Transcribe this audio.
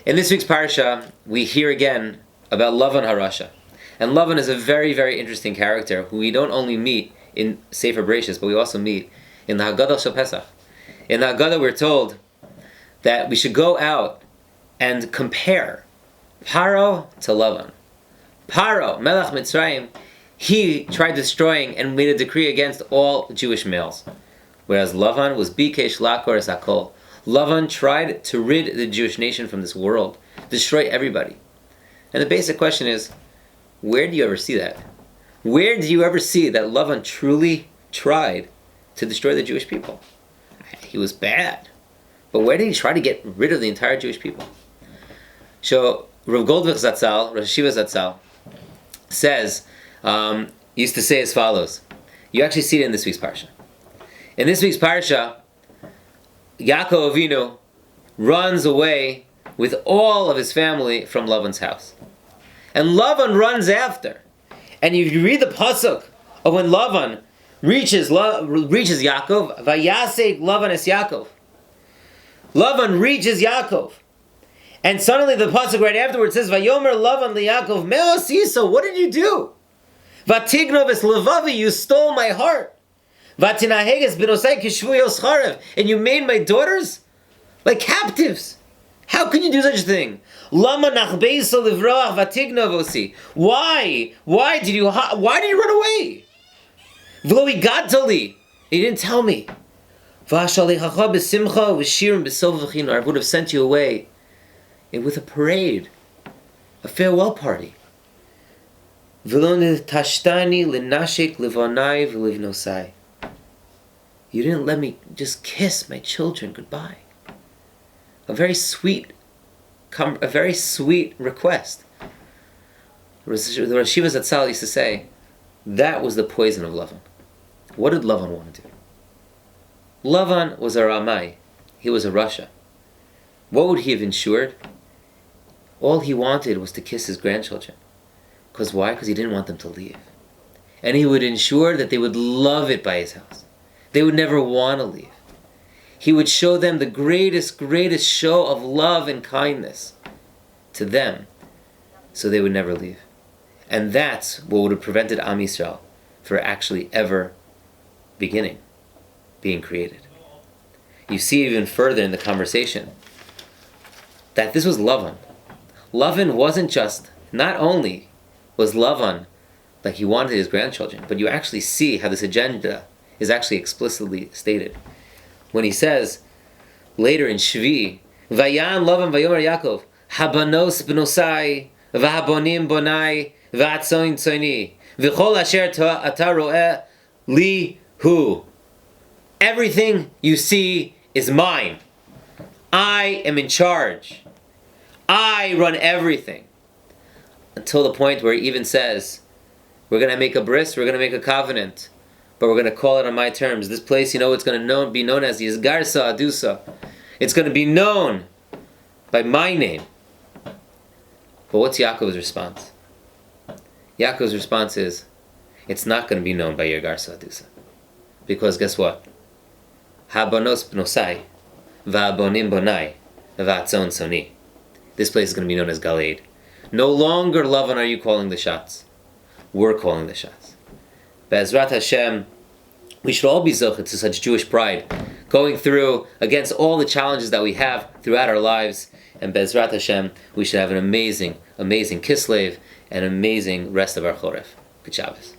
In this week's Parsha, we hear again about Lavan Harasha. And Lavan is a very, very interesting character who we don't only meet in Sefer Bereshis, but we also meet in the Haggadah Shel Pesach. In the Haggadah, we're told that we should go out and compare Paro to Lavan. Paro, Melech Mitzrayim, he tried destroying and made a decree against all Jewish males. Whereas Lavan was Bikesh Lakor Es Hakol. Lavan tried to rid the Jewish nation from this world, destroy everybody. And the basic question is, where do you ever see that? Where do you ever see that Lavan truly tried to destroy the Jewish people? He was bad. But where did he try to get rid of the entire Jewish people? So, Rav Goldvich Zatzal, Rosh Hashiva Zatzal, says, used to say as follows. You actually see it in this week's Parsha. In this week's Parsha, Yaakov Avinu runs away with all of his family from Lavan's house. And Lavan runs after. And if you read the pasuk of when Lavan reaches Yaakov, Vayasek Lavan es Yaakov. Lavan reaches Yaakov. And suddenly the pasuk right afterwards says, Vayomer Lavan liYaakov, Me'os Yisrael, what did you do? Vatignov es levavi, you stole my heart. Vatinaheges benosai kishvuyos charev, and you made my daughters like captives. How can you do such a thing? Lama nachbeiso livroach vatignavosi. Why? Why did you run away? V'lo igadtali. He didn't tell me. V'ashalichacha b'simcha v'shirim b'sov v'chinar. I would have sent you away with a parade, a farewell party. V'lo tashtani l'nashik livonai v'livnosai. You didn't let me just kiss my children goodbye. A very sweet request. The Rosh Hashiva Zatzal used to say, that was the poison of Lavan. What did Lavan want to do? Lavan was a Ramai. He was a Rasha. What would he have ensured? All he wanted was to kiss his grandchildren. Because why? Because he didn't want them to leave. And he would ensure that they would love it by his house. They would never want to leave. He would show them the greatest show of love and kindness to them, so they would never leave. And that's what would have prevented Am Yisrael from actually ever being created. You see even further in the conversation that this was Lavan. Lavan wasn't just, not only was Lavan like he wanted his grandchildren, but you actually see how this agenda is actually explicitly stated. When he says, later in Shvi, Vayan Lavan Vayomer Yaakov, Habanos b'nosai, V'habonim bonai, V'atzoin tzoni, V'chol asher ata ro'eh li hu. Everything you see is mine. I am in charge. I run everything. Until the point where he even says, we're going to make a bris, we're going to make a covenant, but we're going to call it on my terms. This place, it's going to be known as Yizgarsa Adusa. It's going to be known by my name. But what's Yaakov's response? Yaakov's response is, it's not going to be known by Yizgarsa Adusa. Because guess what? Habanos b'nosai, va'abonim bonai, va'atzon soni. This place is going to be known as Galeed. No longer, Lavan, are you calling the shots. We're calling the shots. Be'ezrat Hashem, we should all be zocheh to such Jewish pride, going through against all the challenges that we have throughout our lives. And Be'ezrat Hashem, we should have an amazing, amazing Kislev and amazing rest of our Choref. Good Shabbos.